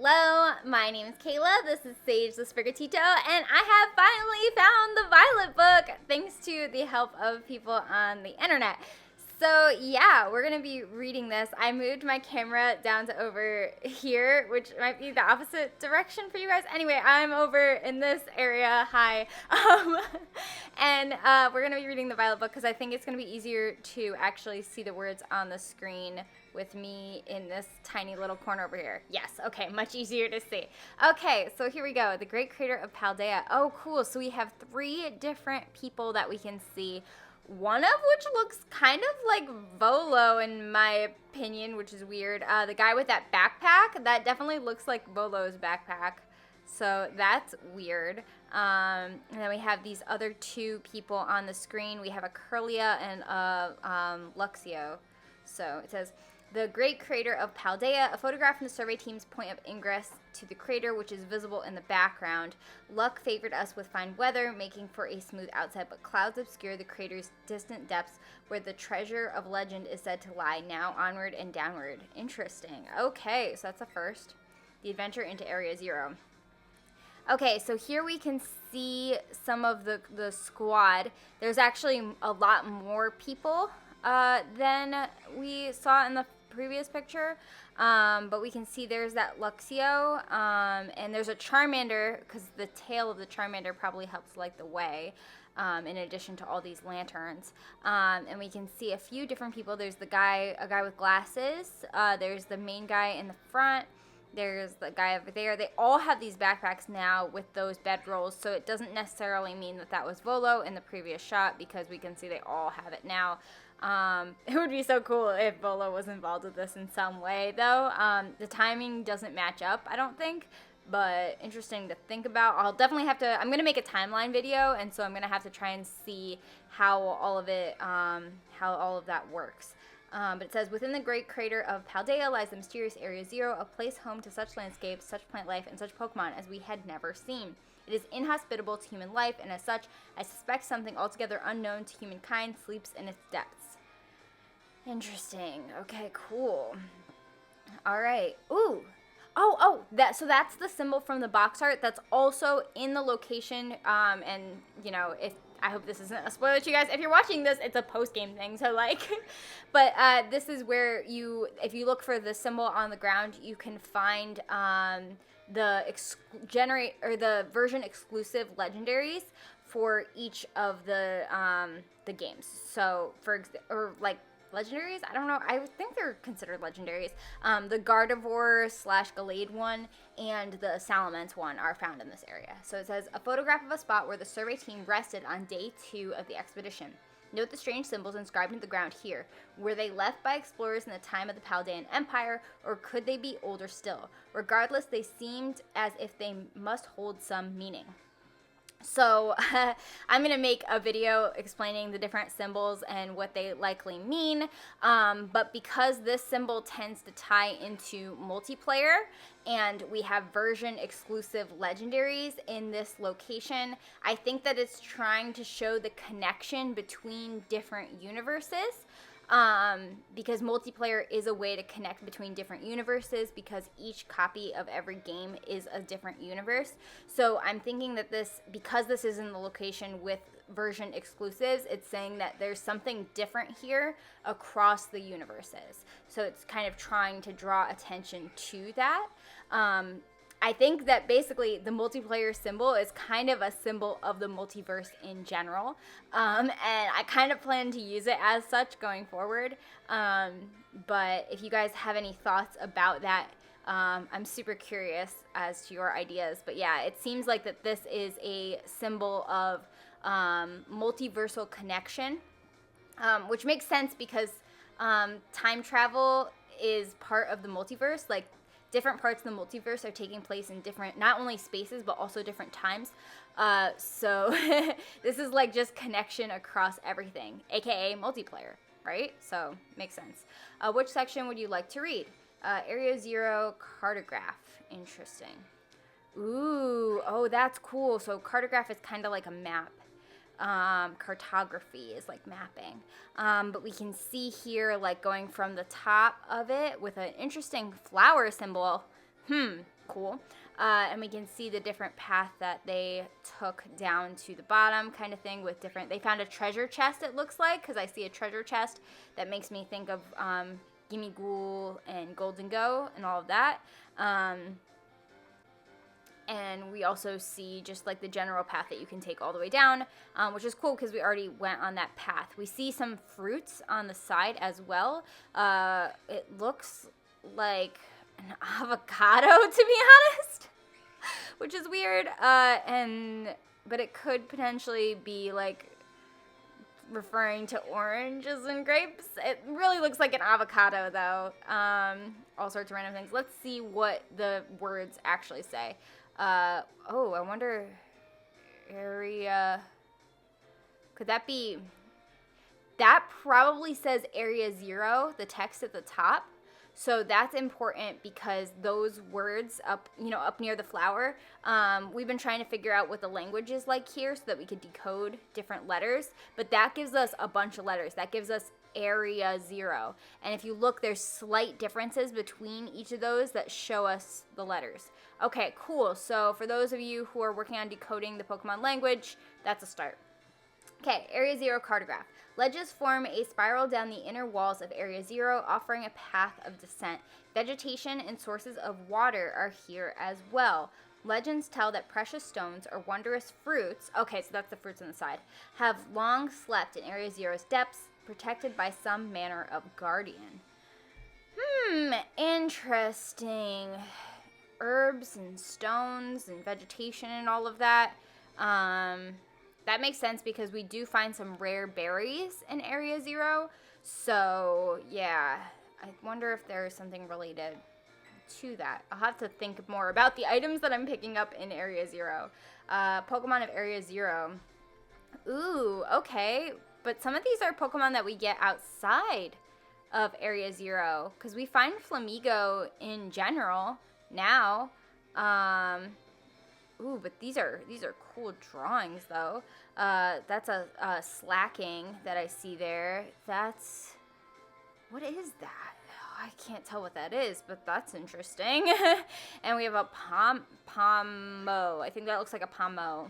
Hello, my name is Kayla, this is Sage the Sprigatito, and I have finally found the Violet book thanks to the help of people on the internet. So yeah, we're going to be reading this. I moved my camera down to over here, which might be the opposite direction for you guys. Anyway, I'm over in this area. Hi. And we're going to be reading the Violet book because I think it's going to be easier to actually see the words on the screen with me in this tiny little corner over here. Yes, okay, much easier to see. Okay, so here we go. The Great Crater of Paldea. Oh, cool. So we have 3 different people that we can see. One of which looks kind of like Volo in my opinion, which is weird. The guy with that backpack, that definitely looks like Volo's backpack. So that's weird. And then we have these other 2 people on the screen. We have a Curlia and a Luxio. So it says, the Great Crater of Paldea, a photograph from the survey team's point of ingress to the crater, which is visible in the background. Luck favored us with fine weather, making for a smooth outside, but clouds obscure the crater's distant depths where the treasure of legend is said to lie. Now onward and downward. Interesting. Okay, so that's the first. The adventure into Area 0. Okay, so here we can see some of the squad. There's actually a lot more people than we saw in the previous picture, but we can see there's that Luxio, and there's a Charmander, because the tail of the Charmander probably helps light the way, in addition to all these lanterns. And we can see a few different people. There's a guy with glasses, there's the main guy in the front, there's the guy over there. They all have these backpacks now with those bedrolls, so it doesn't necessarily mean that was Volo in the previous shot, because we can see they all have it now. It would be so cool if Volo was involved with this in some way, though. The timing doesn't match up, I don't think, but interesting to think about. I'll definitely have to, I'm going to make a timeline video, and so I'm going to have to try and see how all of it, how all of that works. But it says, within the Great Crater of Paldea lies the mysterious Area 0, a place home to such landscapes, such plant life, and such Pokemon as we had never seen. It is inhospitable to human life, and as such, I suspect something altogether unknown to humankind sleeps in its depths. Interesting. Okay, cool. All right. Ooh. So that's the symbol from the box art that's also in the location, and, you know, I hope this isn't a spoiler to you guys. If you're watching this, it's a post-game thing, so, like, but this is where if you look for the symbol on the ground, you can find the version exclusive legendaries for each of the games. So legendaries? I don't know. I think they're considered legendaries. The Gardevoir / Gallade one and the Salamence one are found in this area. So it says, a photograph of a spot where the survey team rested on day 2 of the expedition. Note the strange symbols inscribed into the ground here. Were they left by explorers in the time of the Paldean Empire, or could they be older still? Regardless, they seemed as if they must hold some meaning. So I'm going to make a video explaining the different symbols and what they likely mean, but because this symbol tends to tie into multiplayer and we have version exclusive legendaries in this location, I think that it's trying to show the connection between different universes. Because multiplayer is a way to connect between different universes, because each copy of every game is a different universe. So I'm thinking that because this is in the location with version exclusives, it's saying that there's something different here across the universes. So it's kind of trying to draw attention to that. I think that basically the multiplayer symbol is kind of a symbol of the multiverse in general, and I kind of plan to use it as such going forward, but if you guys have any thoughts about that, I'm super curious as to your ideas. But yeah, it seems like that this is a symbol of multiversal connection, which makes sense because time travel is part of the multiverse. Like, different parts of the multiverse are taking place in different, not only spaces, but also different times. So this is like just connection across everything, aka multiplayer, right? So makes sense. Which section would you like to read? Area 0, cartograph. Interesting. Ooh, oh, that's cool. So cartograph is kind of like a map. Cartography is like mapping. But we can see here, like going from the top of it with an interesting flower symbol. Cool. And we can see the different path that they took down to the bottom kind of thing with different, they found a treasure chest, it looks like, because I see a treasure chest that makes me think of Gimme Ghoul and Golden Go and all of that. And we also see just like the general path that you can take all the way down, which is cool because we already went on that path. We see some fruits on the side as well. It looks like an avocado, to be honest, which is weird. But it could potentially be like referring to oranges and grapes. It really looks like an avocado though. All sorts of random things. Let's see what the words actually say. I wonder, area, could that be, that probably says area 0, the text at the top. So that's important because those words up near the flower, we've been trying to figure out what the language is like here so that we could decode different letters. But that gives us a bunch of letters. That gives us area 0. And if you look, there's slight differences between each of those that show us the letters. Okay, cool. So for those of you who are working on decoding the Pokemon language, that's a start. Okay, Area 0 cartograph. Ledges form a spiral down the inner walls of Area 0, offering a path of descent. Vegetation and sources of water are here as well. Legends tell that precious stones or wondrous fruits, okay, so that's the fruits on the side, have long slept in Area 0's depths, protected by some manner of guardian. Interesting. Herbs and stones and vegetation and all of that. That makes sense because we do find some rare berries in Area 0. So, yeah, I wonder if there's something related to that. I'll have to think more about the items that I'm picking up in Area 0. Pokemon of Area 0. Ooh, okay. But some of these are Pokemon that we get outside of Area 0. Because we find Flamigo in general now. Ooh, but these are cool drawings, though. That's a slacking that I see there. That's... what is that? Oh, I can't tell what that is, but that's interesting. And we have a Pommo. I think that looks like a Pommo.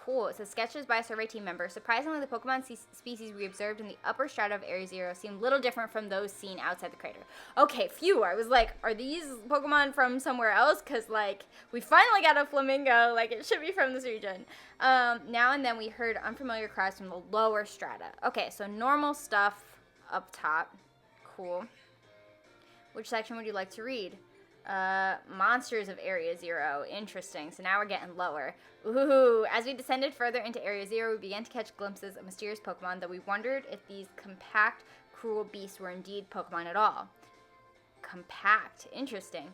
Cool. It says sketches by a survey team member. Surprisingly, the Pokemon species we observed in the upper strata of Area 0 seem little different from those seen outside the crater. Okay, phew. I was like, are these Pokemon from somewhere else? Because, like, we finally got a Flamingo. Like, it should be from this region. Now and then we heard unfamiliar cries from the lower strata. Okay, so normal stuff up top. Cool. Which section would you like to read? Monsters of Area 0. Interesting. So now we're getting lower. Ooh. As we descended further into Area 0, we began to catch glimpses of mysterious Pokemon, though we wondered if these compact, cruel beasts were indeed Pokemon at all. Compact. Interesting.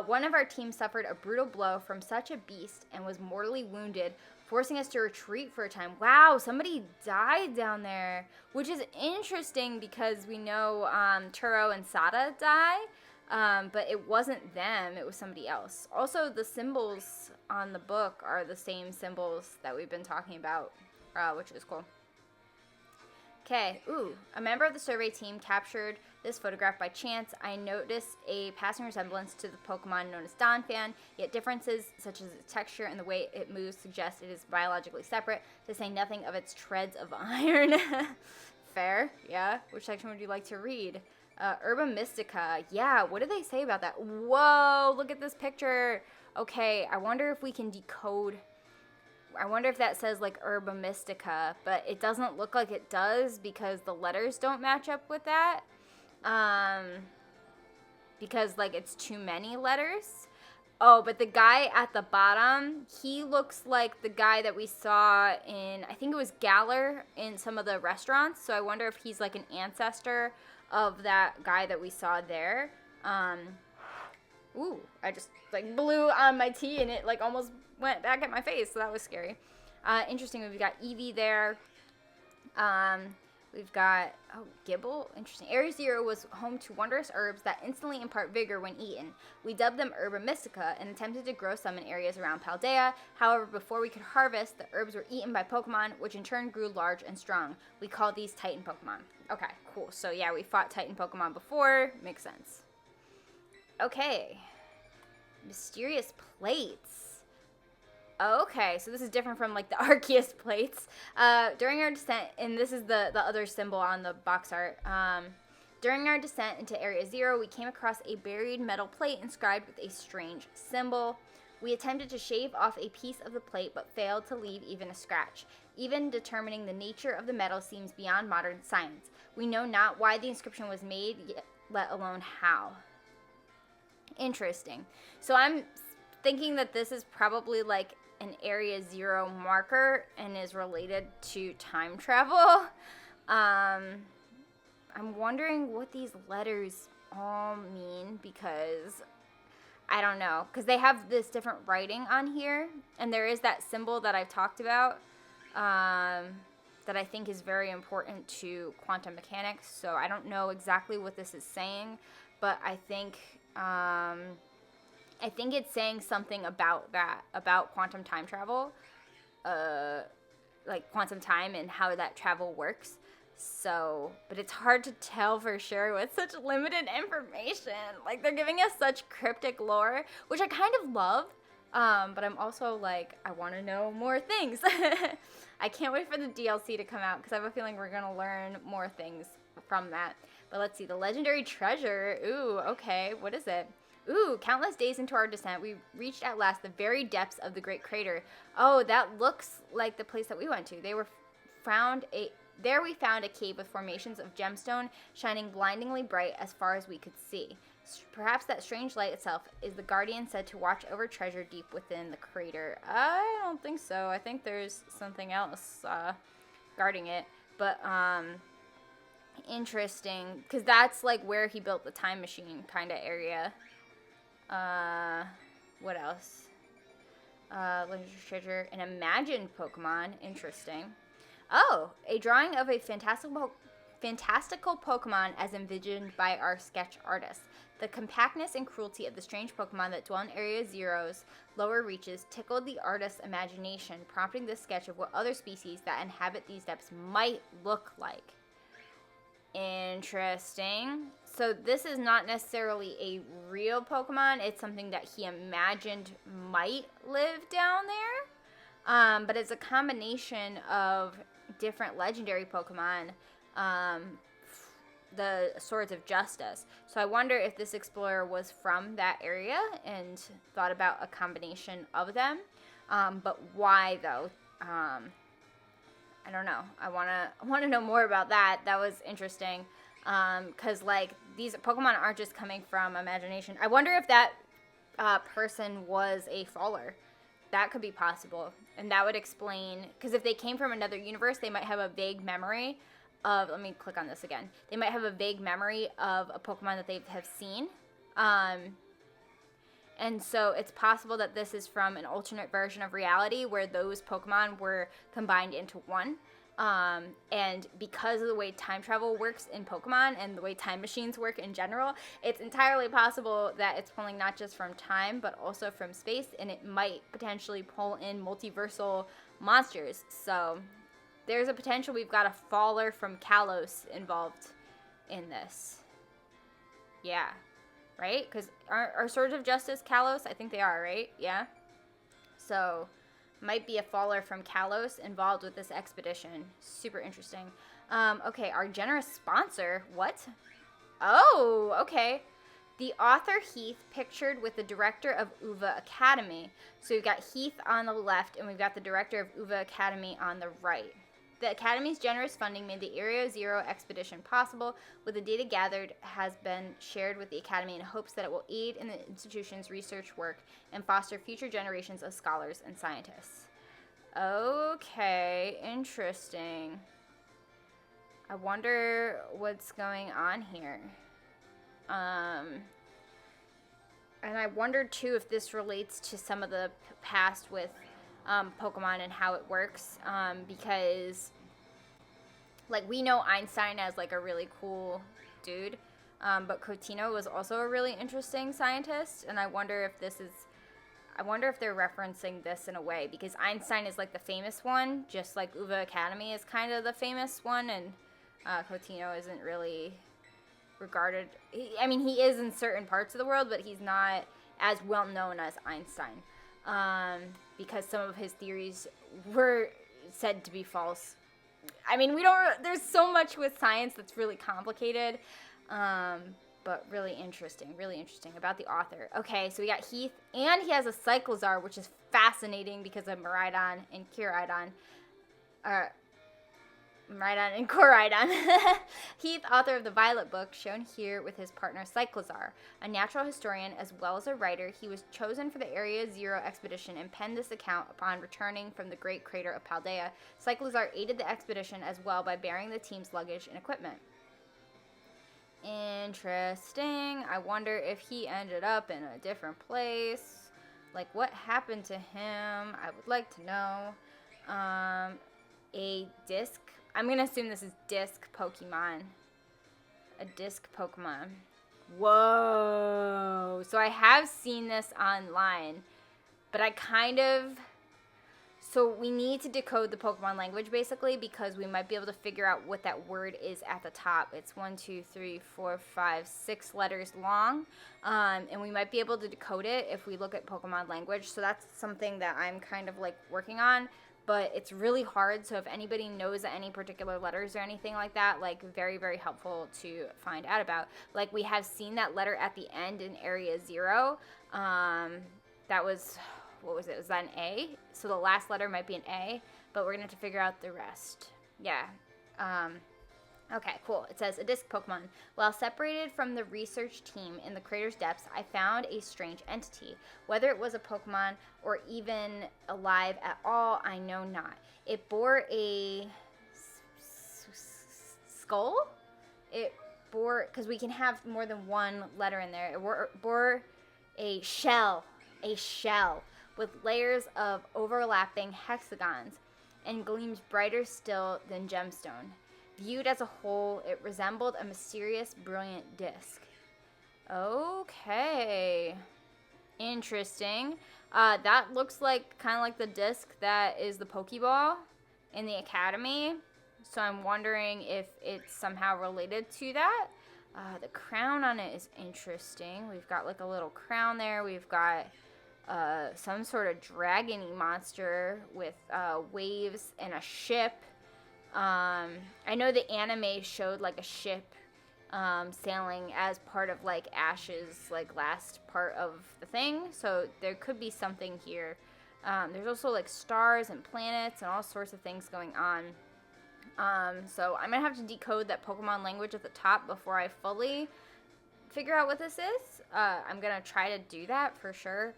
One of our team suffered a brutal blow from such a beast and was mortally wounded, forcing us to retreat for a time. Wow, somebody died down there, which is interesting because we know Turo and Sada die. But it wasn't them, it was somebody else. Also, the symbols on the book are the same symbols that we've been talking about, which is cool. Okay, ooh, a member of the survey team captured this photograph by chance. I noticed a passing resemblance to the Pokemon known as Donphan, yet differences such as its texture and the way it moves suggest it is biologically separate, to say nothing of its treads of iron. Fair, yeah. Which section would you like to read? Herba Mystica. Yeah, what do they say about that? Whoa, look at this picture. Okay, I wonder if we can decode. I wonder if that says like Herba Mystica, but it doesn't look like it does because the letters don't match up with that. Because like it's too many letters. Oh, but the guy at the bottom, he looks like the guy that we saw in, I think it was Galar in some of the restaurants. So I wonder if he's like an ancestor of that guy that we saw there. Ooh, I just like blew on my tea and it like almost went back at my face, so that was scary. Interesting, we've got Eevee there. We've got, oh, Gibble, interesting. Area 0 was home to wondrous herbs that instantly impart vigor when eaten. We dubbed them Herba Mystica and attempted to grow some in areas around Paldea. However, before we could harvest, the herbs were eaten by Pokemon, which in turn grew large and strong. We called these Titan Pokemon. Okay, cool. So yeah, we fought Titan Pokemon before. Makes sense. Okay. Mysterious plates. Okay, so this is different from like the Arceus plates. During our descent, and this is the other symbol on the box art. During our descent into Area 0, we came across a buried metal plate inscribed with a strange symbol. We attempted to shave off a piece of the plate, but failed to leave even a scratch. Even determining the nature of the metal seems beyond modern science. We know not why the inscription was made, let alone how. Interesting. So I'm thinking that this is probably like an Area 0 marker and is related to time travel. I'm wondering what these letters all mean, because I don't know, because they have this different writing on here, and there is that symbol that I've talked about that I think is very important to quantum mechanics. So I don't know exactly what this is saying, but I think it's saying something about that, about quantum time travel, like quantum time and how that travel works. So, but it's hard to tell for sure with such limited information. Like, they're giving us such cryptic lore, which I kind of love, but I'm also like, I want to know more things. I can't wait for the DLC to come out, because I have a feeling we're going to learn more things from that. But let's see, the legendary treasure. Ooh, okay, what is it? Ooh, countless days into our descent, we reached at last the very depths of the Great Crater. Oh, that looks like the place that we went to. There we found a cave with formations of gemstone shining blindingly bright as far as we could see. Perhaps that strange light itself is the guardian said to watch over treasure deep within the crater. I don't think so. I think there's something else guarding it. But, interesting, because that's like where he built the time machine kind of area. What else? Legendary treasure, an imagined Pokemon. Interesting. Oh, a drawing of a fantastical Pokemon as envisioned by our sketch artist. The compactness and cruelty of the strange Pokemon that dwell in Area 0's lower reaches tickled the artist's imagination, prompting the sketch of what other species that inhabit these depths might look like. Interesting. So this is not necessarily a real Pokemon. It's something that he imagined might live down there. But it's a combination of different legendary Pokemon, the Swords of Justice. So I wonder if this explorer was from that area and thought about a combination of them. But why though? I don't know. I wanna know more about that. That was interesting. Cause like these Pokemon aren't just coming from imagination. I wonder if that person was a faller. That could be possible, and that would explain, because if they came from another universe, they might have a vague memory of, let me click on this again, they might have a vague memory of a Pokemon that they have seen, and so it's possible that this is from an alternate version of reality where those Pokemon were combined into one. And because of the way time travel works in Pokemon and the way time machines work in general, it's entirely possible that it's pulling not just from time, but also from space, and it might potentially pull in multiversal monsters. So there's a potential we've got a faller from Kalos involved in this. Yeah. Right? Because are Swords of Justice Kalos? I think they are, right? Yeah. So might be a faller from Kalos involved with this expedition. Super interesting. Okay, our generous sponsor. What? Oh, okay. The author Heath pictured with the director of UVA Academy. So we've got Heath on the left, and we've got the director of UVA Academy on the right. The Academy's generous funding made the Area 0 expedition possible. With the data gathered has been shared with the Academy in hopes that it will aid in the institution's research work and foster future generations of scholars and scientists. Okay, interesting. I wonder what's going on here. And I wonder, too, if this relates to some of the past with Pokemon and how it works, because like we know Einstein as like a really cool dude, but Cotino was also a really interesting scientist, and I wonder if they're referencing this in a way, because Einstein is like the famous one, just like UVA Academy is kind of the famous one, and Cotino isn't really regarded. He is in certain parts of the world, but he's not as well known as Einstein, because some of his theories were said to be false. I mean, there's so much with science that's really complicated, but really interesting about the author. Okay, so we got Heath, and he has a cyclozar, which is fascinating because of Miraidon and Chiaridon. Miraidon and Coridon. Heath, author of the Violet book, shown here with his partner Cyclozar. A natural historian as well as a writer, he was chosen for the Area Zero expedition and penned this account upon returning from the great crater of Paldea. Cyclozar aided the expedition as well by bearing the team's luggage and equipment. Interesting. I wonder if he ended up in a different place. Like, what happened to him? I would like to know. A disc. I'm going to assume this is disc Pokemon. A disc Pokemon. Whoa. So I have seen this online, but I kind of... So we need to decode the Pokemon language, basically, because we might be able to figure out what that word is at the top. It's 1, 2, 3, 4, 5, 6 letters long, and we might be able to decode it if we look at Pokemon language. So that's something that I'm kind of, like, working on, but it's really hard. So if anybody knows any particular letters or anything like that, like, very, very helpful to find out about. Like, we have seen that letter at the end in Area Zero. That was... What was it? Was that an A? So the last letter might be an A, but we're going to have to figure out the rest. Yeah. Okay, cool. It says, a disc Pokemon. While separated from the research team in the crater's depths, I found a strange entity. Whether it was a Pokemon or even alive at all, I know not. It bore a skull? It bore, because we can have more than one letter in there. It bore a shell. A shell. With layers of overlapping hexagons, and gleams brighter still than gemstone. Viewed as a whole, it resembled a mysterious, brilliant disc. Okay. Interesting. That looks like kind of like the disc that is the Pokeball in the Academy. So I'm wondering if it's somehow related to that. The crown on it is interesting. We've got like a little crown there. We've got... some sort of dragon-y monster with waves and a ship. I know the anime showed like a ship sailing as part of like Ash's like last part of the thing, so there could be something here. There's also like stars and planets and all sorts of things going on. So I'm gonna have to decode that Pokemon language at the top before I fully figure out what this is. I'm gonna try to do that for sure.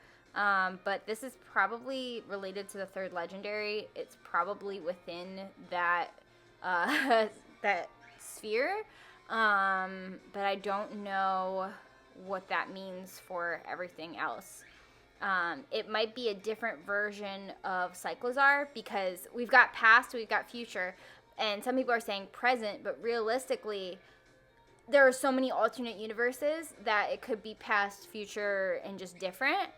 But this is probably related to the third legendary. It's probably within that, that sphere. But I don't know what that means for everything else. It might be a different version of Cyclozar because we've got past, we've got future, and some people are saying present, but realistically, there are so many alternate universes that it could be past, future, and just different.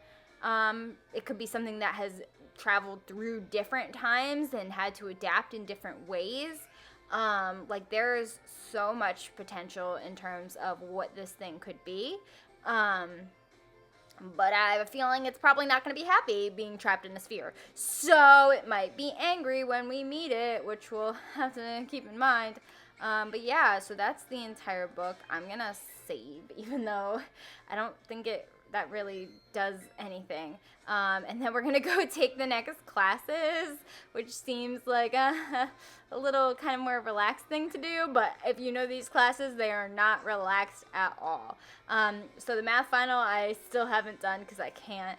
It could be something that has traveled through different times and had to adapt in different ways. Like there's so much potential in terms of what this thing could be. But I have a feeling it's probably not going to be happy being trapped in a sphere. So it might be angry when we meet it, which we'll have to keep in mind. But yeah, so that's the entire book. I'm going to save, even though I don't think that really does anything. And then we're going to go take the next classes, which seems like a little kind of more relaxed thing to do. But if you know these classes, they are not relaxed at all. So the math final I still haven't done because I can't.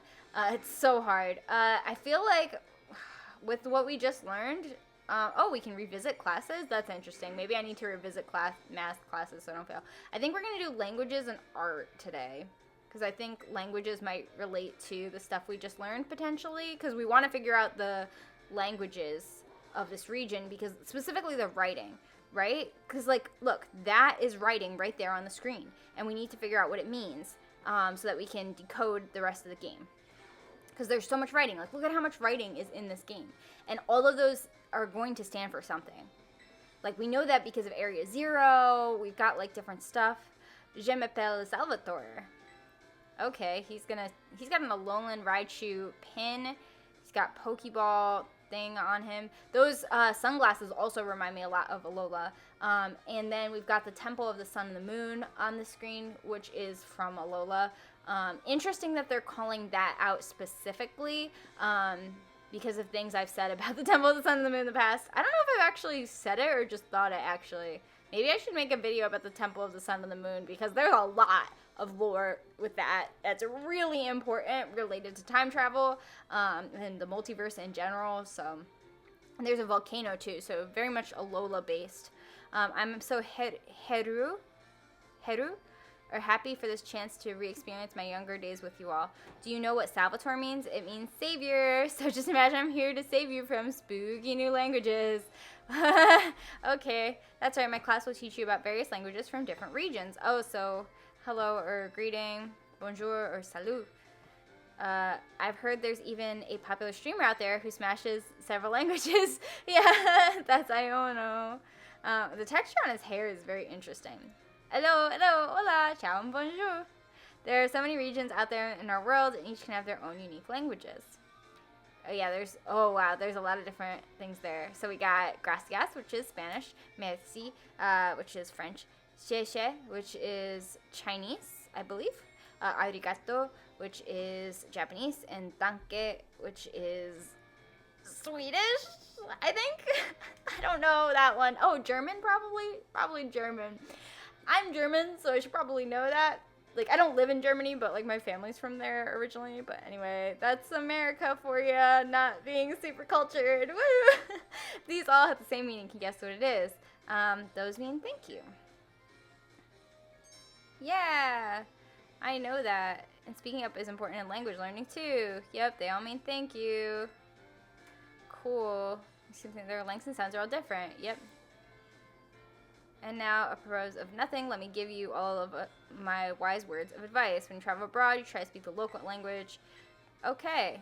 It's so hard. I feel like with what we just learned, we can revisit classes. That's interesting. Maybe I need to revisit math classes so I don't fail. I think we're going to do languages and art today, because I think languages might relate to the stuff we just learned potentially, because we want to figure out the languages of this region, because specifically the writing, right? Because like, look, that is writing right there on the screen, and we need to figure out what it means so that we can decode the rest of the game. Because there's so much writing. Like, look at how much writing is in this game. And all of those are going to stand for something. Like, we know that because of Area Zero. We've got, like, different stuff. Je m'appelle Salvatore. Okay, he's got an Alolan Raichu pin. He's got Pokeball thing on him. Those sunglasses also remind me a lot of Alola. And then we've got the Temple of the Sun and the Moon on the screen, which is from Alola. Interesting that they're calling that out specifically because of things I've said about the Temple of the Sun and the Moon in the past. I don't know if I've actually said it or just thought it actually. Maybe I should make a video about the Temple of the Sun and the Moon because there's a lot of lore with that that's really important related to time travel and the multiverse in general. So and there's a volcano too, so very much Alola based. I'm so Heru are happy for this chance to re-experience my younger days with you all. Do you know what Salvatore means? It means savior. So just imagine I'm here to save you from spooky new languages. Okay, that's right. My class will teach you about various languages from different regions. Oh, so hello or greeting, bonjour or salut. I've heard there's even a popular streamer out there who smashes several languages. Yeah, that's Iono. The texture on his hair is very interesting. Hello, hola, ciao, and bonjour. There are so many regions out there in our world, and each can have their own unique languages. Oh yeah, there's a lot of different things there. So we got gracias, which is Spanish, merci, which is French, xie, which is Chinese, I believe, arigato, which is Japanese, and danke, which is Swedish, I think. I don't know that one. Oh, German, probably German. I'm German, so I should probably know that. Like, I don't live in Germany, but, like, my family's from there originally. But anyway, that's America for you, not being super cultured. Woo! These all have the same meaning. Can you guess what it is? Those mean thank you. Yeah, I know that. And speaking up is important in language learning, too. Yep, they all mean thank you. Cool. Their lengths and sounds are all different. Yep. And now, a pros of nothing, let me give you all of my wise words of advice. When you travel abroad, you try to speak the local language. Okay.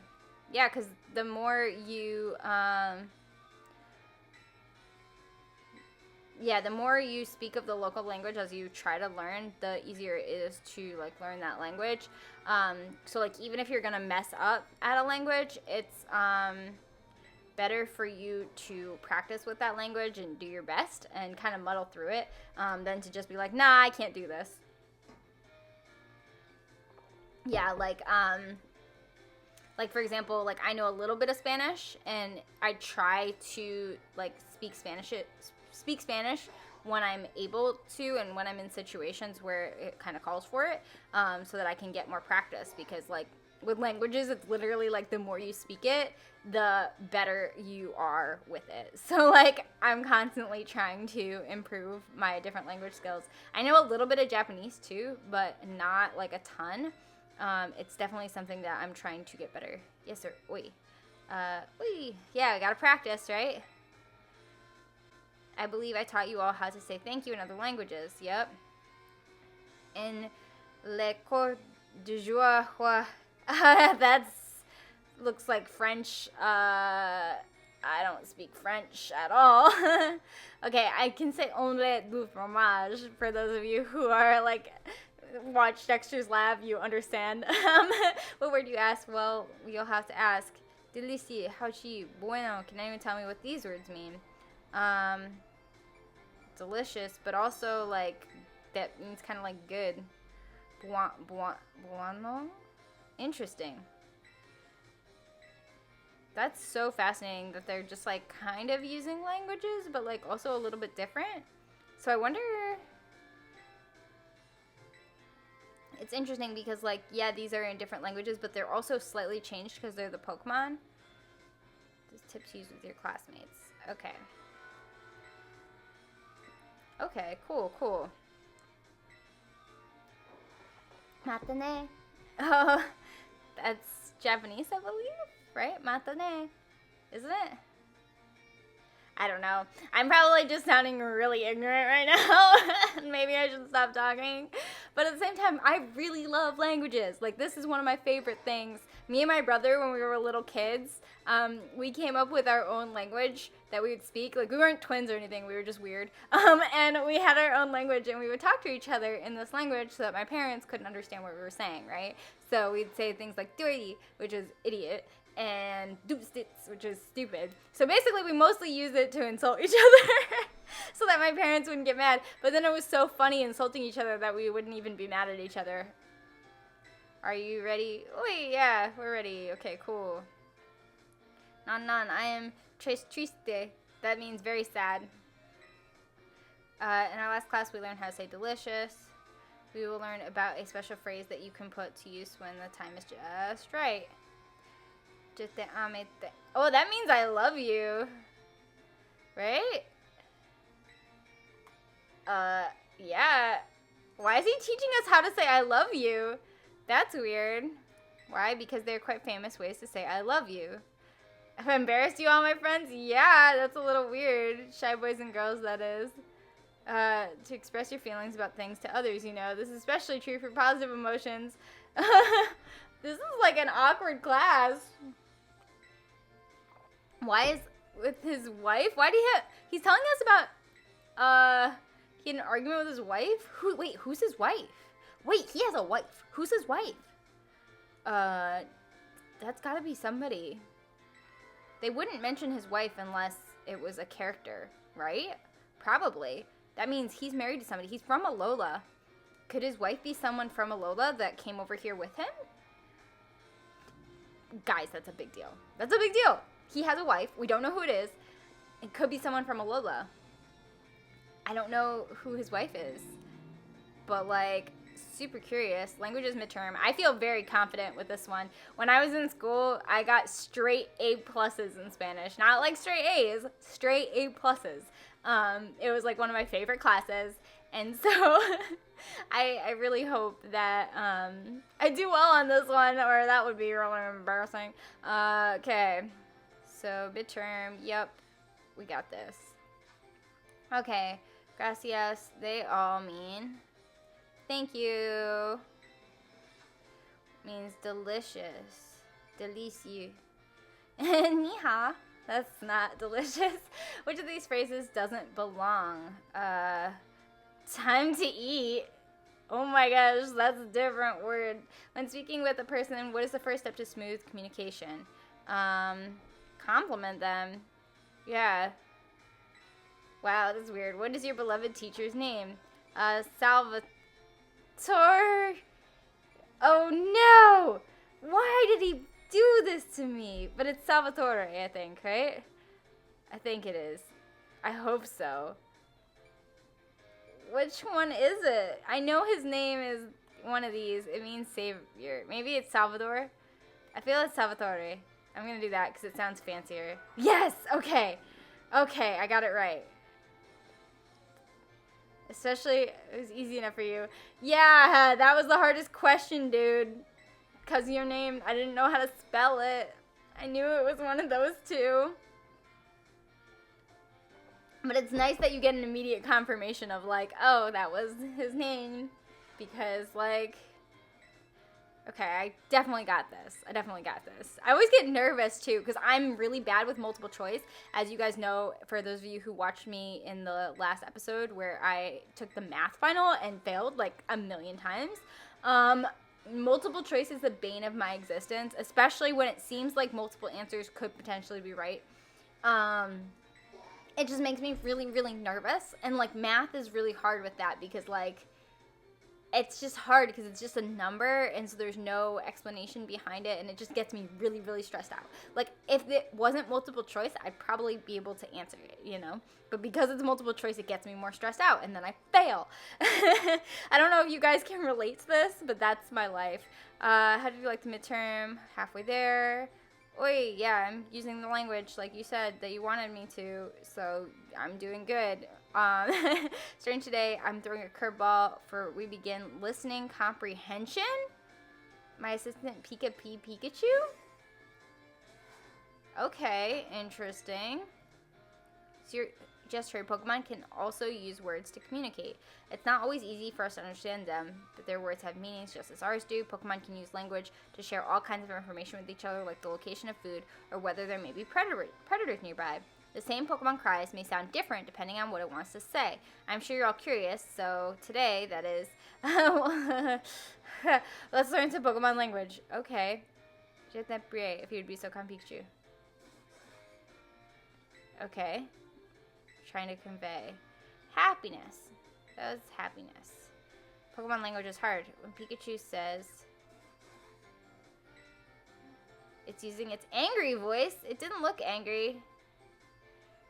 Yeah, because the more you, the more you speak of the local language as you try to learn, the easier it is to, like, learn that language. So, like, even if you're going to mess up at a language, it's, better for you to practice with that language and do your best and kind of muddle through it than to just be like, nah, I can't do this. Yeah, like for example, like I know a little bit of Spanish and I try to like speak Spanish when I'm able to and when I'm in situations where it kind of calls for it so that I can get more practice because like with languages, it's literally like the more you speak it, the better you are with it. So like I'm constantly trying to improve my different language skills. I know a little bit of Japanese too, but not like a ton. It's definitely something that I'm trying to get better. Yes, sir. Oi. Yeah, I gotta practice, right? I believe I taught you all how to say thank you in other languages. Yep. In le cours du jour, that's looks like French. I don't speak French at all. Okay, I can say omelette du fromage for those of you who are like watch Dexter's Lab. You understand. What word do you ask? Well, you'll have to ask. Delici, hauchi, bueno. Can anyone tell me what these words mean? Delicious, but also like that means kind of like good. Bueno. Interesting. That's so fascinating that they're just like kind of using languages, but like also a little bit different. So I wonder. It's interesting because like, yeah, these are in different languages, but they're also slightly changed because they're the Pokemon. Just tips used with your classmates. Okay. Okay, cool. Matane. Oh, that's Japanese, I believe, right? Matane, isn't it? I don't know. I'm probably just sounding really ignorant right now. Maybe I should stop talking. But at the same time, I really love languages. Like, this is one of my favorite things. Me and my brother, when we were little kids, we came up with our own language that we would speak. Like, we weren't twins or anything. We were just weird. And we had our own language, and we would talk to each other in this language so that my parents couldn't understand what we were saying, right? So we'd say things like "doity," which is idiot, and "doopstits," which is stupid. So basically, we mostly use it to insult each other so that my parents wouldn't get mad. But then it was so funny insulting each other that we wouldn't even be mad at each other. Are you ready? Wait, yeah, we're ready. Okay, cool. Non, I am triste. That means very sad. In our last class, we learned how to say delicious. We will learn about a special phrase that you can put to use when the time is just right. Oh, that means I love you. Right? Yeah. Why is he teaching us how to say I love you? That's weird. Why? Because they're quite famous ways to say I love you. Have I embarrassed you all, my friends? Yeah, that's a little weird. Shy boys and girls, that is. To express your feelings about things to others, you know. This is especially true for positive emotions. This is like an awkward class. Why is with his wife? Why do he's telling us about, he had an argument with his wife? Wait, who's his wife? Wait, he has a wife. Who's his wife? That's gotta be somebody. They wouldn't mention his wife unless it was a character, right? Probably. That means he's married to somebody. He's from Alola. Could his wife be someone from Alola that came over here with him? Guys, that's a big deal. That's a big deal. He has a wife. We don't know who it is. It could be someone from Alola. I don't know who his wife is. But, like, super curious. Languages midterm. I feel very confident with this one. When I was in school, I got straight A pluses in Spanish. Not like straight A's, straight A pluses. It was like one of my favorite classes. And so I really hope that I do well on this one, or that would be really embarrassing. Okay. So midterm. Yep. We got this. Okay. Gracias. They all mean thank you. Means delicious. Delicieux. Ni hao. That's not delicious. Which of these phrases doesn't belong? Time to eat. Oh my gosh, that's a different word. When speaking with a person, what is the first step to smooth communication? Compliment them. Yeah. Wow, this is weird. What is your beloved teacher's name? Salvatore. Oh no! Why did he do this to me? But it's Salvatore, I think, right? I think it is. I hope so. Which one is it? I know his name is one of these. It means savior. Maybe it's Salvador. I feel it's Salvatore. I'm gonna do that because it sounds fancier. Yes! Okay. Okay, I got it right. Especially, it was easy enough for you. Yeah, that was the hardest question, dude. Because of your name, I didn't know how to spell it. I knew it was one of those two. But it's nice that you get an immediate confirmation of like, oh, that was his name. Because like, okay, I definitely got this. I definitely got this. I always get nervous too because I'm really bad with multiple choice. As you guys know, for those of you who watched me in the last episode where I took the math final and failed like a million times. Multiple choice is the bane of my existence, especially when it seems like multiple answers could potentially be right. It just makes me really, really nervous. And like math is really hard with that because like it's just hard because it's just a number and so there's no explanation behind it and it just gets me really, really stressed out. Like if it wasn't multiple choice, I'd probably be able to answer it, you know? But because it's multiple choice, it gets me more stressed out and then I fail. I don't know if you guys can relate to this, but that's my life. How did you like the midterm? Halfway there. Oi, yeah, I'm using the language like you said that you wanted me to, so I'm doing good. Starting today, I'm throwing a curveball for we begin listening comprehension. My assistant Pikachu. Okay, interesting. So gestured, Pokemon can also use words to communicate. It's not always easy for us to understand them, but their words have meanings just as ours do. Pokemon can use language to share all kinds of information with each other, like the location of food or whether there may be predators nearby. The same Pokemon cries may sound different depending on what it wants to say. I'm sure you're all curious, so today, that is, let's learn some Pokemon language. Okay. Je t'apprécie, if you would be so kind, Pikachu. Okay. Trying to convey happiness. That was happiness. Pokemon language is hard. When Pikachu says it's using its angry voice, it didn't look angry.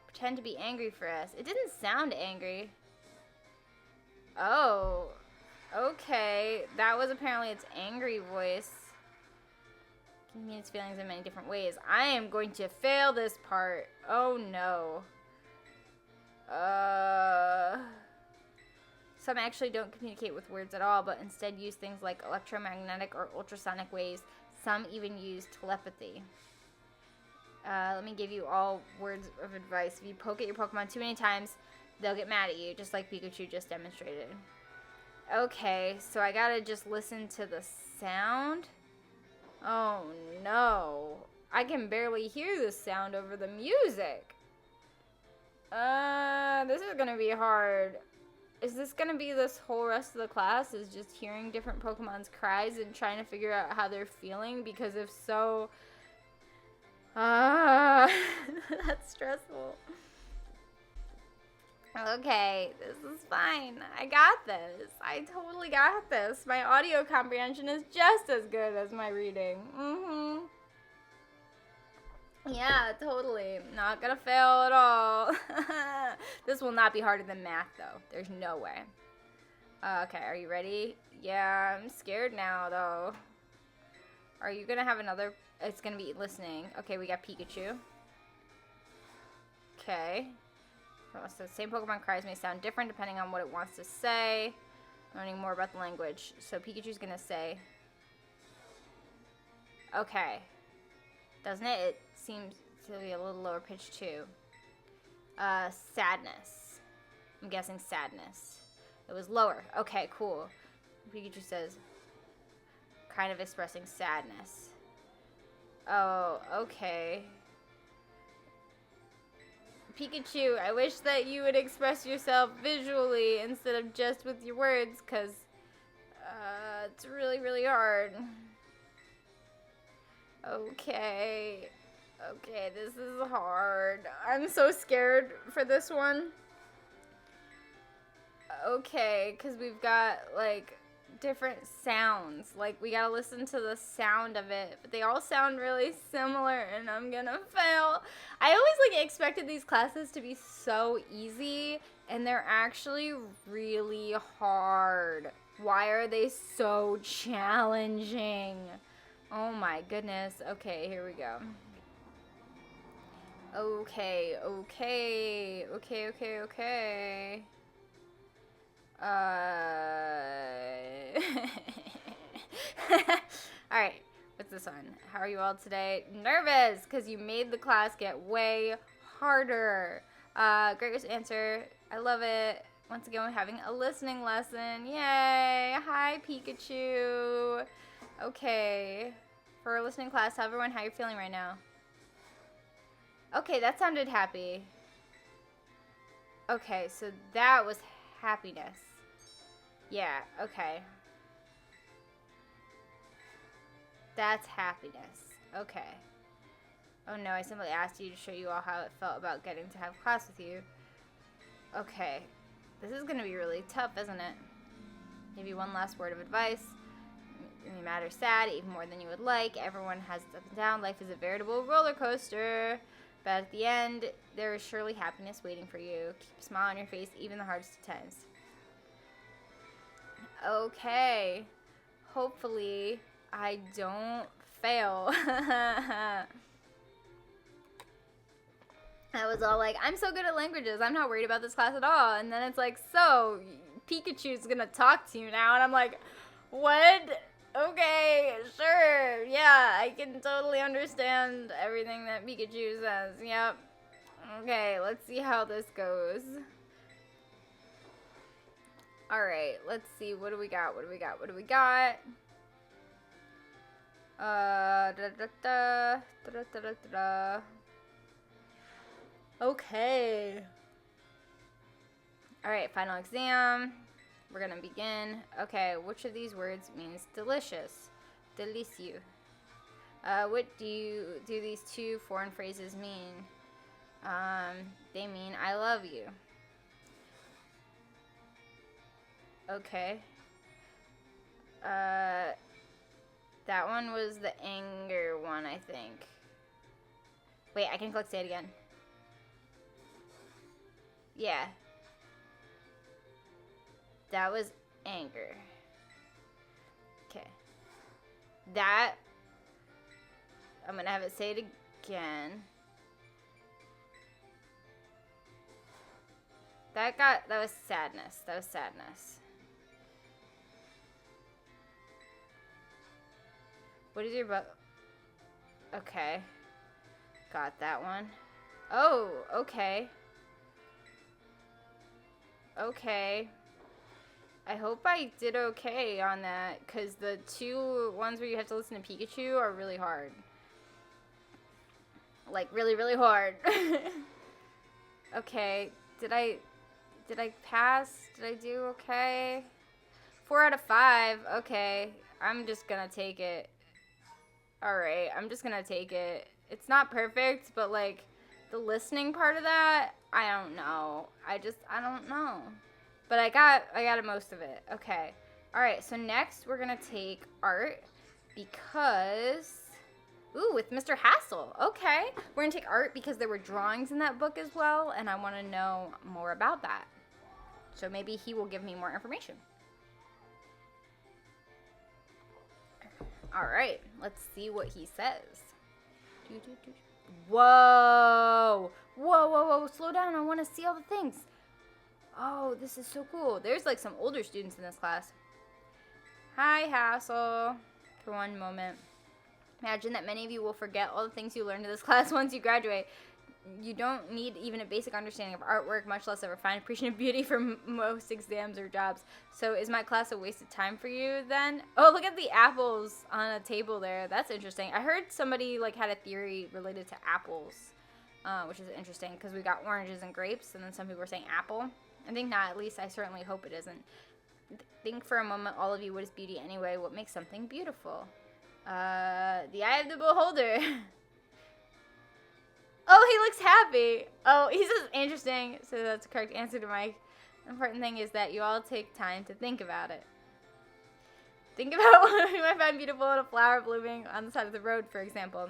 Pretend to be angry for us. It didn't sound angry. Oh. Okay. That was apparently its angry voice. Can mean its feelings in many different ways. I am going to fail this part. Oh no. Some actually don't communicate with words at all, but instead use things like electromagnetic or ultrasonic waves. Some even use telepathy. Let me give you all words of advice. If you poke at your Pokemon too many times, they'll get mad at you, just like Pikachu just demonstrated. Okay, so I gotta just listen to the sound. Oh no. I can barely hear the sound over the music. This is gonna be hard. Is this gonna be this whole rest of the class? Is just hearing different Pokemon's cries and trying to figure out how they're feeling? Because if so, that's stressful. Okay, this is fine. I got this. I totally got this. My audio comprehension is just as good as my reading. Yeah, totally. Not gonna fail at all. This will not be harder than math, though. There's no way. Okay, are you ready? Yeah, I'm scared now, though. Are you gonna have another? It's gonna be listening. Okay, we got Pikachu. Okay. So the same Pokemon cries may sound different depending on what it wants to say. Learning more about the language. So Pikachu's gonna say. Okay. Doesn't it? It seems to be a little lower pitch too. Sadness. I'm guessing sadness. It was lower. Okay, cool. Pikachu says, kind of expressing sadness. Oh, okay. Pikachu, I wish that you would express yourself visually instead of just with your words, because it's really, really hard. Okay. Okay, this is hard. I'm so scared for this one. Okay, because we've got, like, different sounds. Like, we gotta listen to the sound of it, but they all sound really similar, and I'm gonna fail. I always, like, expected these classes to be so easy, and they're actually really hard. Why are they so challenging? Oh my goodness. Okay, here we go. Okay. Alright, what's this one? How are you all today? Nervous, because you made the class get way harder. Great answer. I love it. Once again, we're having a listening lesson. Yay! Hi, Pikachu. Okay. For our listening class, tell everyone how you're feeling right now. Okay, that sounded happy. Okay, so that was happiness. Yeah, okay. That's happiness. Okay. Oh no, I simply asked you to show you all how it felt about getting to have class with you. Okay. This is gonna be really tough, isn't it? Maybe one last word of advice. You matter sad, even more than you would like. Everyone has its up and down. Life is a veritable roller coaster. But at the end, there is surely happiness waiting for you. Keep a smile on your face, even the hardest of times. Okay. Hopefully, I don't fail. I was all like, I'm so good at languages. I'm not worried about this class at all. And then it's like, so, Pikachu's gonna talk to you now. And I'm like, what? Okay, sure. Yeah, I can totally understand everything that Pikachu says. Yep. Okay, let's see how this goes. Alright, let's see. What do we got? What do we got? What do we got? Okay. Alright, final exam. We're gonna begin. Okay, which of these words means delicious? Delicieux. What do these two foreign phrases mean? They mean I love you. Okay. That one was the anger one, I think. Wait, I can click say it again. Yeah. That was anger. Okay. That, I'm gonna have it say it again. That was sadness. That was sadness. What is your okay. Got that one. Oh, okay. Okay. I hope I did okay on that, because the two ones where you have to listen to Pikachu are really hard. Like, really, really hard. Okay. Did I pass? Did I do okay? 4 out of 5. Okay. I'm just gonna take it. Alright, I'm just gonna take it. It's not perfect, but like, the listening part of that, I don't know. I don't know. But I got most of it. Okay. Alright, so next we're gonna take art because, ooh, with Mr. Hassel. Okay. We're gonna take art because there were drawings in that book as well, and I wanna know more about that. So maybe he will give me more information. Alright, let's see what he says. Whoa! Whoa, whoa, whoa, slow down, I want to see all the things. Oh, this is so cool. There's like some older students in this class. Hi, Hassel. For one moment. Imagine that many of you will forget all the things you learned in this class once you graduate. You don't need even a basic understanding of artwork, much less a refined appreciation of beauty for most exams or jobs. So is my class a waste of time for you then? Oh, look at the apples on a table there. That's interesting. I heard somebody like had a theory related to apples, which is interesting because we got oranges and grapes, and then some people were saying apple. I think not. At least I certainly hope it isn't. Think for a moment, all of you, what is beauty anyway? What makes something beautiful? The eye of the beholder. Oh, he looks happy. Oh, he says interesting. So that's the correct answer to my important thing is that you all take time to think about it. Think about what you might find beautiful in a flower blooming on the side of the road, for example.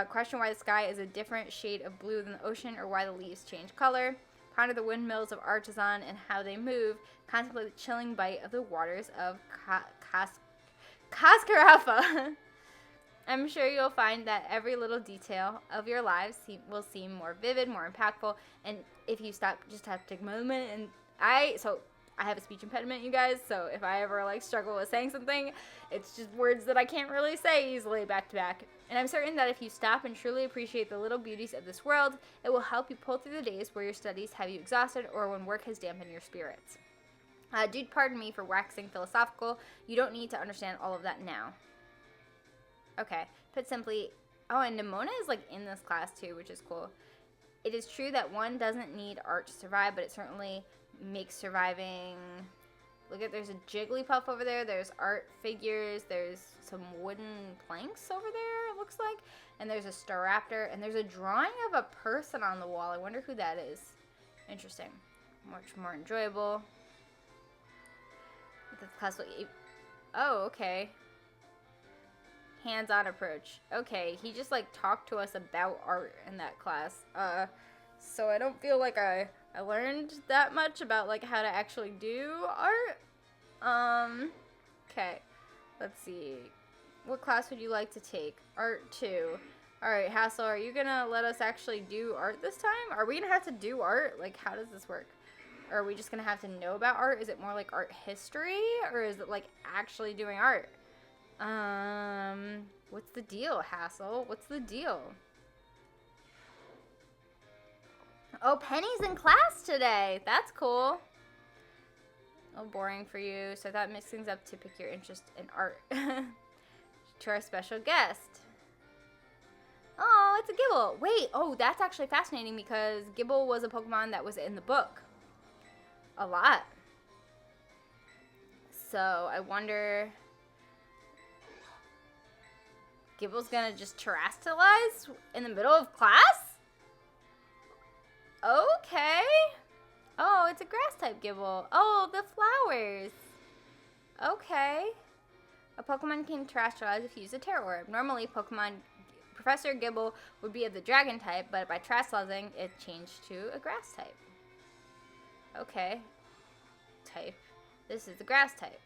Question why the sky is a different shade of blue than the ocean, or why the leaves change color. Ponder the windmills of Artisan and how they move. Contemplate the chilling bite of the waters of Cascarafa. I'm sure you'll find that every little detail of your lives will seem more vivid, more impactful, and if you stop, just have to take a moment. And I have a speech impediment, you guys, so if I ever like struggle with saying something, it's just words that I can't really say easily back to back. And I'm certain that if you stop and truly appreciate the little beauties of this world, it will help you pull through the days where your studies have you exhausted or when work has dampened your spirits. Dude, pardon me for waxing philosophical. You don't need to understand all of that now. Okay, put simply, oh, and Nemona is like in this class too, which is cool. It is true that one doesn't need art to survive, but it certainly makes surviving. Look at, there's a Jigglypuff over there, there's art figures, there's some wooden planks over there, it looks like, and there's a Staraptor, and there's a drawing of a person on the wall. I wonder who that is. Interesting. Much more enjoyable. The class will, oh, okay. Hands-on approach. Okay, he just like talked to us about art in that class. So I don't feel like I learned that much about like how to actually do art. Okay. Let's see. What class would you like to take? Art 2. Alright, Hassel, are you gonna let us actually do art this time? Are we gonna have to do art? Like, how does this work? Or are we just gonna have to know about art? Is it more like art history? Or is it like actually doing art? What's the deal, Hassel? What's the deal? Oh, Penny's in class today. That's cool. Oh, boring for you. So I thought mix things up to pick your interest in art. To our special guest. Oh, it's a Gibble. Wait, oh, that's actually fascinating because Gibble was a Pokemon that was in the book. A lot. So I wonder... Gibble's gonna just terrestrialize in the middle of class? Okay. Oh, it's a grass type Gibble. Oh, the flowers. Okay. A Pokemon can terrestrialize if you use a Tera Orb. Normally, Professor Gibble would be of the dragon type, but by terrestrializing, it changed to a grass type. Okay. Type. This is the grass type.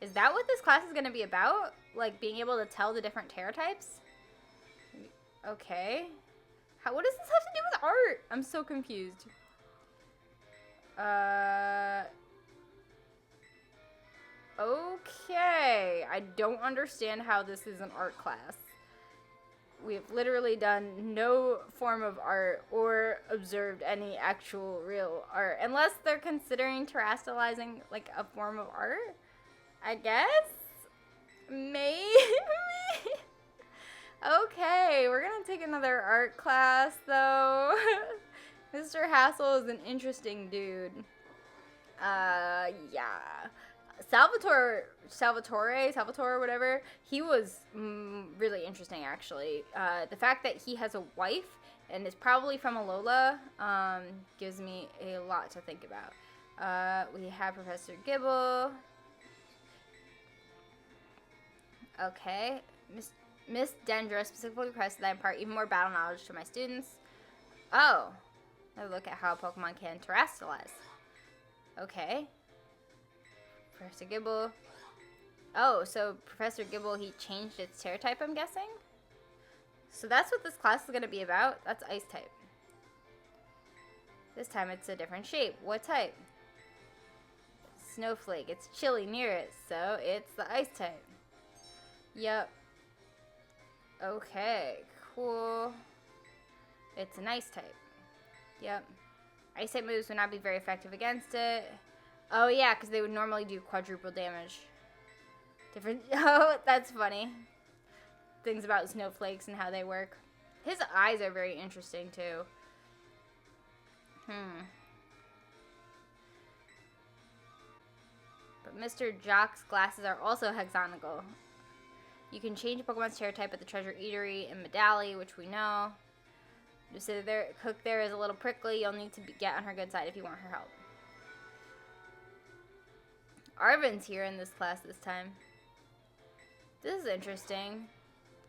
Is that what this class is going to be about? Like, being able to tell the different Tera types? Okay. What does this have to do with art? I'm so confused. Okay. I don't understand how this is an art class. We have literally done no form of art or observed any actual real art. Unless they're considering terrestrializing like a form of art, I guess? Maybe? Okay, we're gonna take another art class though. Mr. Hassel is an interesting dude. Yeah. Salvatore, whatever, he was really interesting, actually. The fact that he has a wife and is probably from Alola gives me a lot to think about. We have Professor Gibble. Okay. Miss Dendra specifically requested that I impart even more battle knowledge to my students. Oh. Now look at how a Pokemon can terrestrialize. Okay. Professor Gibble. Oh, so Professor Gibble, he changed its Tera type, I'm guessing? So that's what this class is going to be about. That's Ice type. This time it's a different shape. What type? Snowflake. It's chilly near it, so it's the Ice type. Yep. Okay, cool. It's an Ice type. Yep. Ice type moves would not be very effective against it. Oh, yeah, because they would normally do quadruple damage. Oh, that's funny. Things about snowflakes and how they work. His eyes are very interesting, too. But Mr. Jock's glasses are also hexagonal. You can change Pokemon's Tera type at the Treasure Eatery in Medali, which we know. Just say their cook there is a little prickly. You'll need to get on her good side if you want her help. Arvin's here in this class this time. This is interesting.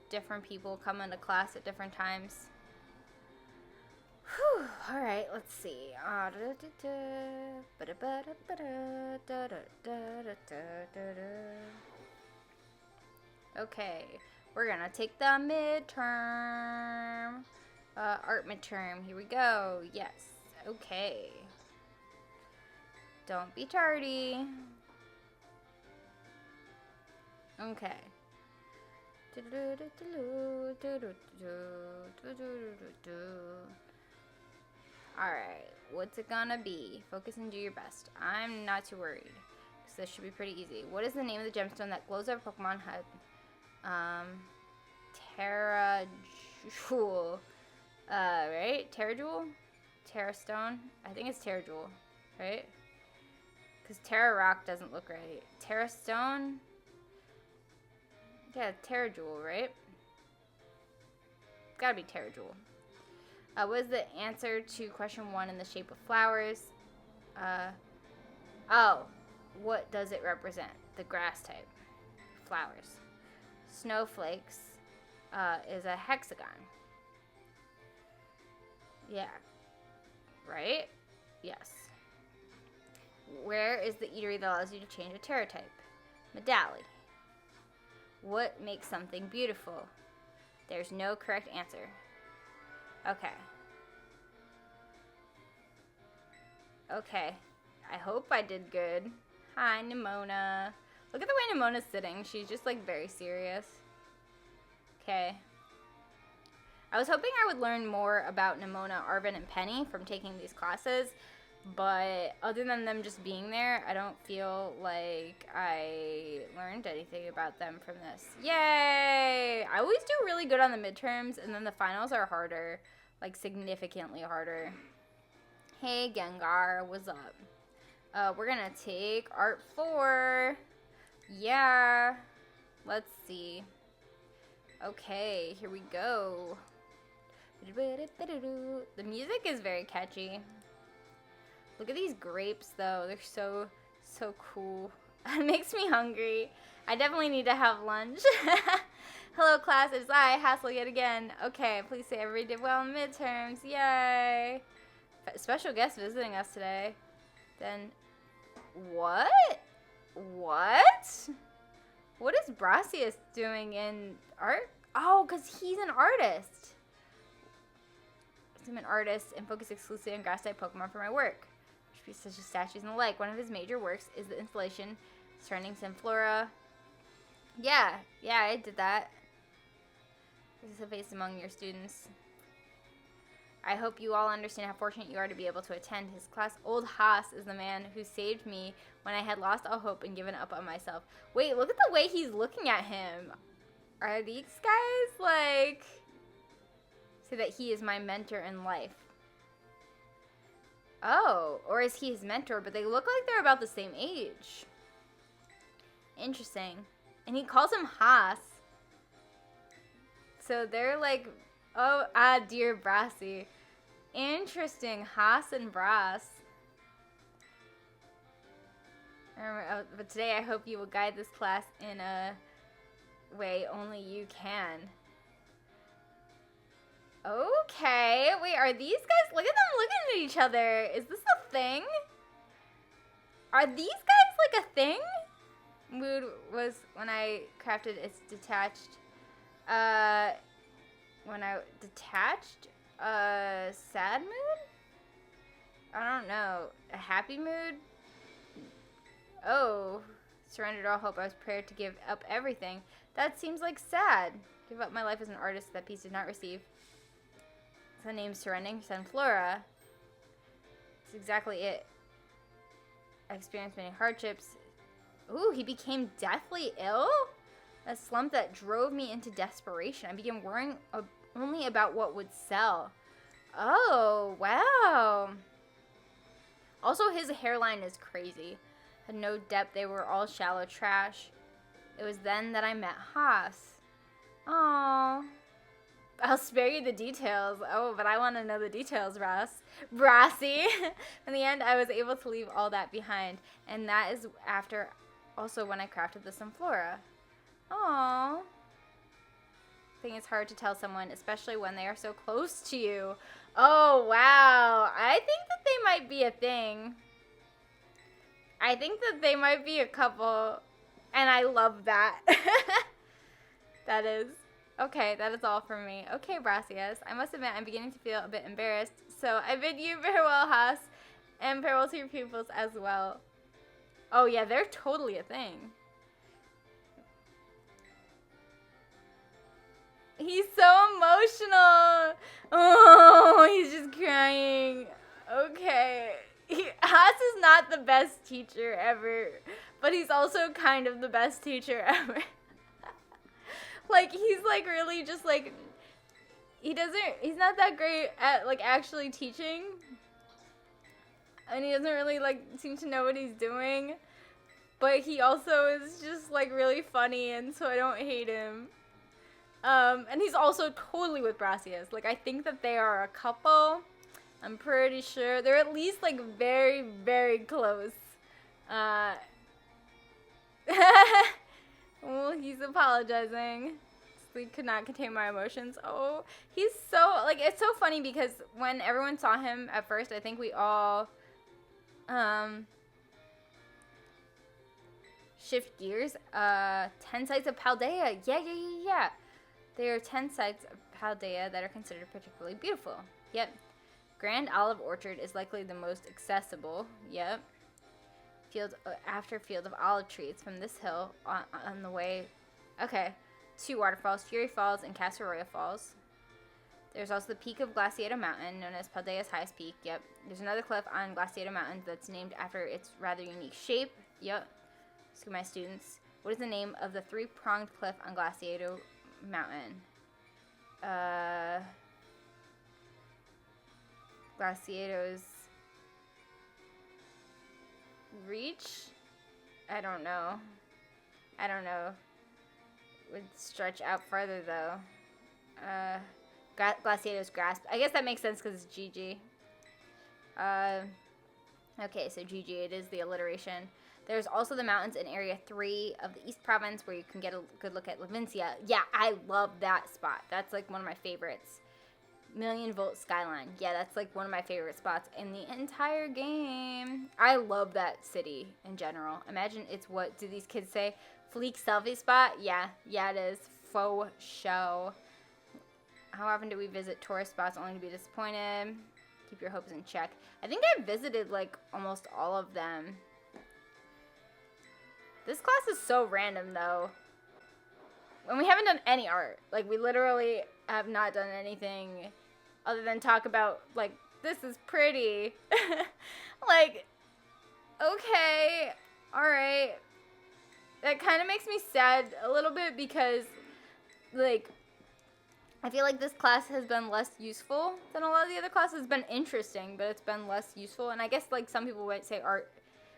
Different people come into class at different times. Whew. Alright, let's see. Okay, we're gonna take the midterm. Art midterm. Here we go. Yes. Okay. Don't be tardy. Okay. Alright, what's it gonna be? Focus and do your best. I'm not too worried, because this should be pretty easy. What is the name of the gemstone that glows over Pokemon head? Tera Jewel. Right? Tera Jewel? Tera Stone? I think it's Tera Jewel, right? Because Tera Rock doesn't look right. Tera Stone? Yeah, Tera Jewel, right? It's gotta be Tera Jewel. What is the answer to question 1 in the shape of flowers? Oh. What does it represent? The grass type. Flowers. Snowflakes is a hexagon. Yeah. Right? Yes. Where is the eatery that allows you to change a Tera type? Medali. What makes something beautiful? There's no correct answer. Okay. Okay. I hope I did good. Hi, Nemona. Look at the way Nemona's sitting. She's just like very serious. Okay. I was hoping I would learn more about Nemona, Arvin, and Penny from taking these classes, but other than them just being there, I don't feel like I learned anything about them from this. Yay! I always do really good on the midterms, and then the finals are harder, like significantly harder. Hey Gengar, what's up? We're gonna take Art 4. Yeah, let's see. Okay, here we go. The music is very catchy. Look at these grapes though, they're so cool. It makes me hungry. I definitely need to have lunch. Hello class, it's I, Hassel yet again. Okay, please say everybody did well in midterms, yay. Special guest visiting us today. Then, what? What? What is Brassius doing in art? Oh, because he's an artist. I'm an artist and focus exclusively on grass-type Pokemon for my work, such as statues and the like. One of his major works is the installation surrounding Synflora. Yeah, I did that. This is a face among your students. I hope you all understand how fortunate you are to be able to attend his class. Old Haas is the man who saved me when I had lost all hope and given up on myself. Wait, look at the way he's looking at him. Are these guys like... say that he is my mentor in life? Oh, or is he his mentor? But they look like they're about the same age. Interesting. And he calls him Haas. So they're like, oh, dear Brassy. Interesting, Haas and Brass. But today I hope you will guide this class in a way only you can. Okay, wait, are these guys, look at them looking at each other. Is this a thing? Are these guys like a thing? Mood was when I crafted its detached, when I detached a sad mood? I don't know, a happy mood? Oh, surrendered all hope. I was prepared to give up everything. That seems like sad. Give up my life as an artist that piece did not receive. The name surrendering Synflora. That's exactly it. I experienced many hardships. Ooh, he became deathly ill? A slump that drove me into desperation. I began worrying only about what would sell. Oh, wow. Also, his hairline is crazy. Had no depth. They were all shallow trash. It was then that I met Haas. Aww. I'll spare you the details. Oh, but I want to know the details, Brassy. In the end, I was able to leave all that behind. And that is after, also when I crafted the Synflora. Aww. I think it's hard to tell someone, especially when they are so close to you. Oh, wow. I think that they might be a thing. I think that they might be a couple. And I love that. That is. Okay, that is all for me. Okay, Brassius, I must admit I'm beginning to feel a bit embarrassed, so I bid you farewell, Haas, and farewell to your pupils as well. Oh yeah, they're totally a thing. He's so emotional. Oh, he's just crying. Okay. Haas is not the best teacher ever, but he's also kind of the best teacher ever. Like, he's, like, really just, like, he's not that great at, like, actually teaching. And he doesn't really, like, seem to know what he's doing. But he also is just, like, really funny, and so I don't hate him. And he's also totally with Brassius. Like, I think that they are a couple. I'm pretty sure. They're at least, like, very, very close. Well, he's apologizing. We could not contain my emotions. Oh, he's so, like, it's so funny because when everyone saw him at first, I think we all, shift gears. 10 sites of Paldea. Yeah. There are 10 sites of Paldea that are considered particularly beautiful. Yep. Grand Olive Orchard is likely the most accessible. Yep. Field of olive trees from this hill on the way. Okay. 2 waterfalls, Fury Falls and Casaroya Falls. There's also the peak of Glaciato Mountain, known as Paldea's highest peak. Yep. There's another cliff on Glaciato Mountain that's named after its rather unique shape. Yep. Ask my students. What is the name of the three-pronged cliff on Glaciato Mountain? Glaciato's reach? I don't know. Would stretch out farther though. Glaciato's grasp. I guess that makes sense because it's GG. Okay, so GG, it is the alliteration. There's also the mountains in Area 3 of the East Province where you can get a good look at Levincia. Yeah, I love that spot. That's like one of my favorites. Million Volt Skyline. Yeah, that's like one of my favorite spots in the entire game. I love that city in general. Imagine it's what do these kids say? Fleek selfie spot? Yeah, it is. Faux show. How often do we visit tourist spots only to be disappointed? Keep your hopes in check. I think I visited like almost all of them. This class is so random though. And we haven't done any art. Like we literally have not done anything other than talk about like, this is pretty. Like, okay, all right. That kind of makes me sad a little bit because like, I feel like this class has been less useful than a lot of the other classes. It's been interesting, but it's been less useful. And I guess like some people might say art,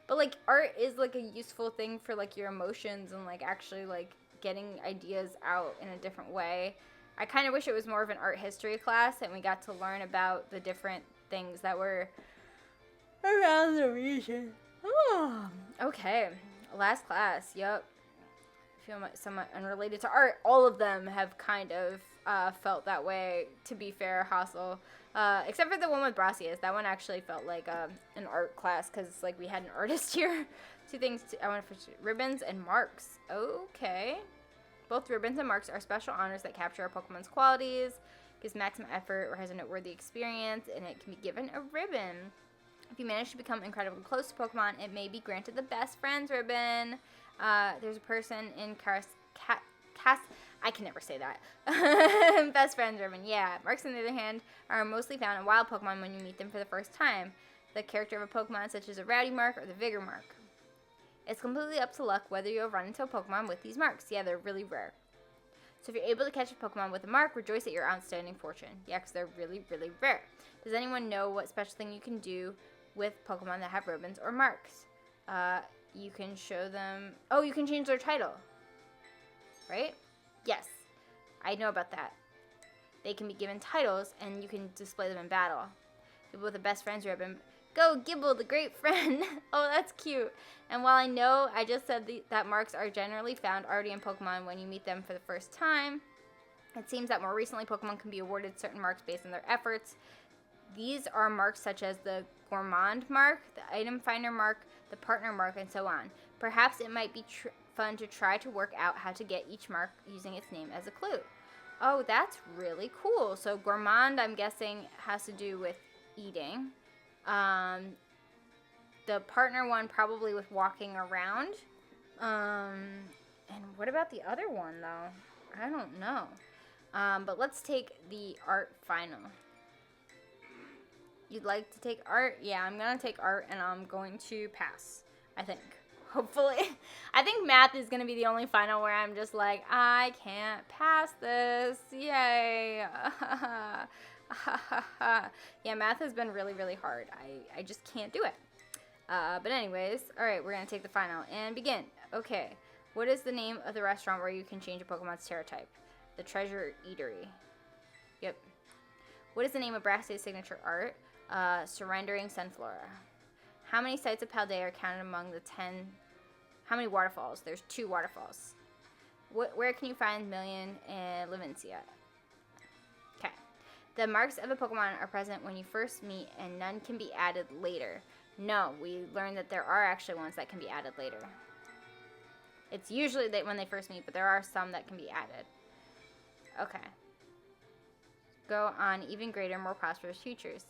but like art is like a useful thing for like your emotions and like actually like getting ideas out in a different way. I kind of wish it was more of an art history class and we got to learn about the different things that were around the region. Oh, okay. Last class. Yep. I feel somewhat unrelated to art. All of them have kind of felt that way, to be fair, Hassel. Except for the one with Brassius. That one actually felt like an art class because like we had an artist here. Two things I want for ribbons and marks. Okay. Both ribbons and marks are special honors that capture a Pokemon's qualities, gives maximum effort, or has a noteworthy experience, and it can be given a ribbon. If you manage to become incredibly close to Pokemon, it may be granted the Best Friends ribbon. There's a person in I can never say that. Best Friends ribbon, yeah. Marks, on the other hand, are mostly found in wild Pokemon when you meet them for the first time. The character of a Pokemon, such as a Rowdy mark or the Vigor mark. It's completely up to luck whether you'll run into a Pokemon with these marks. Yeah, they're really rare. So if you're able to catch a Pokemon with a mark, rejoice at your outstanding fortune. Yeah, because they're really, really rare. Does anyone know what special thing you can do with Pokemon that have ribbons or marks? You can show them... Oh, you can change their title. Right? Yes. I know about that. They can be given titles, and you can display them in battle. People with a Best Friends ribbon... Go, Gibble, the great friend. Oh, that's cute. And while I know I just said that marks are generally found already in Pokemon when you meet them for the first time, it seems that more recently Pokemon can be awarded certain marks based on their efforts. These are marks such as the Gourmand mark, the Item Finder mark, the Partner mark, and so on. Perhaps it might be fun to try to work out how to get each mark using its name as a clue. Oh, that's really cool. So Gourmand, I'm guessing, has to do with eating. The Partner one probably with walking around. And what about the other one, though? I don't know. But let's take the art final. You'd like to take art? Yeah, I'm going to take art, and I'm going to pass, I think. Hopefully. I think math is going to be the only final where I'm just like, I can't pass this. Yay. Yeah, math has been really, really hard. I just can't do it. But anyways, alright, we're going to take the final and begin. Okay, what is the name of the restaurant where you can change a Pokemon's Tera type? The Treasure Eatery. Yep. What is the name of Brassia's signature art? Surrendering Sunflora. How many sites of Paldea are counted among the 10? How many waterfalls? There's 2 waterfalls. Where can you find Million and Levincia? Okay. The marks of a Pokemon are present when you first meet, and none can be added later. No, we learned that there are actually ones that can be added later. It's usually when they first meet, but there are some that can be added. Okay. Go on even greater, more prosperous futures.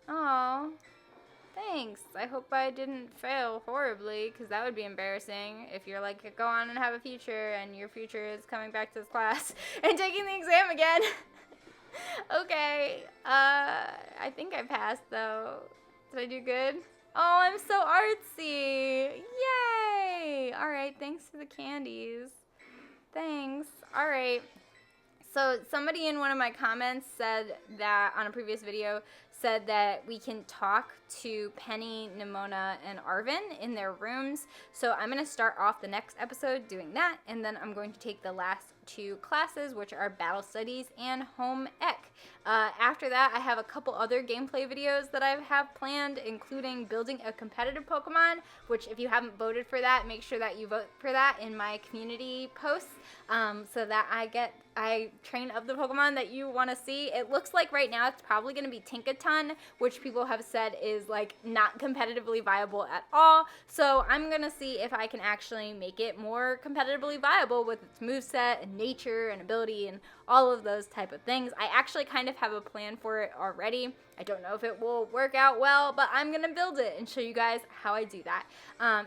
Oh, thanks. I hope I didn't fail horribly, because that would be embarrassing if you're like, go on and have a future, and your future is coming back to this class and taking the exam again. Okay, I think I passed though. Did I do good? Oh, I'm so artsy. Yay! All right, thanks for the candies. Thanks. All right. So somebody in one of my comments said that on a previous video said that we can talk to Penny, Nemona, and Arvin in their rooms. So I'm going to start off the next episode doing that, and then I'm going to take the last 2 classes, which are Battle Studies and Home Ec. After that, I have a couple other gameplay videos that I have planned, including building a competitive Pokemon, which if you haven't voted for that, make sure that you vote for that in my community posts, so that I train up the Pokemon that you want to see. It looks like right now it's probably going to be Tinkaton, which people have said is like not competitively viable at all. So I'm going to see if I can actually make it more competitively viable with its moveset and nature and ability and all of those type of things. I actually kind of have a plan for it already. I don't know if it will work out well, but I'm going to build it and show you guys how I do that.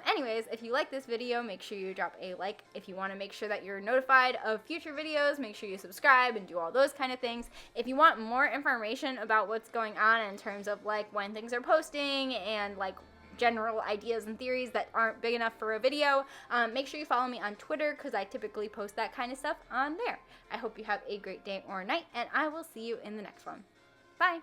Anyways, if you like this video, make sure you drop a like. If you want to make sure that you're notified of future videos, make sure you subscribe and do all those kind of things. If you want more information about what's going on in terms of like when things are posting and like general ideas and theories that aren't big enough for a video, make sure you follow me on Twitter because I typically post that kind of stuff on there. I hope you have a great day or night, and I will see you in the next one. Bye!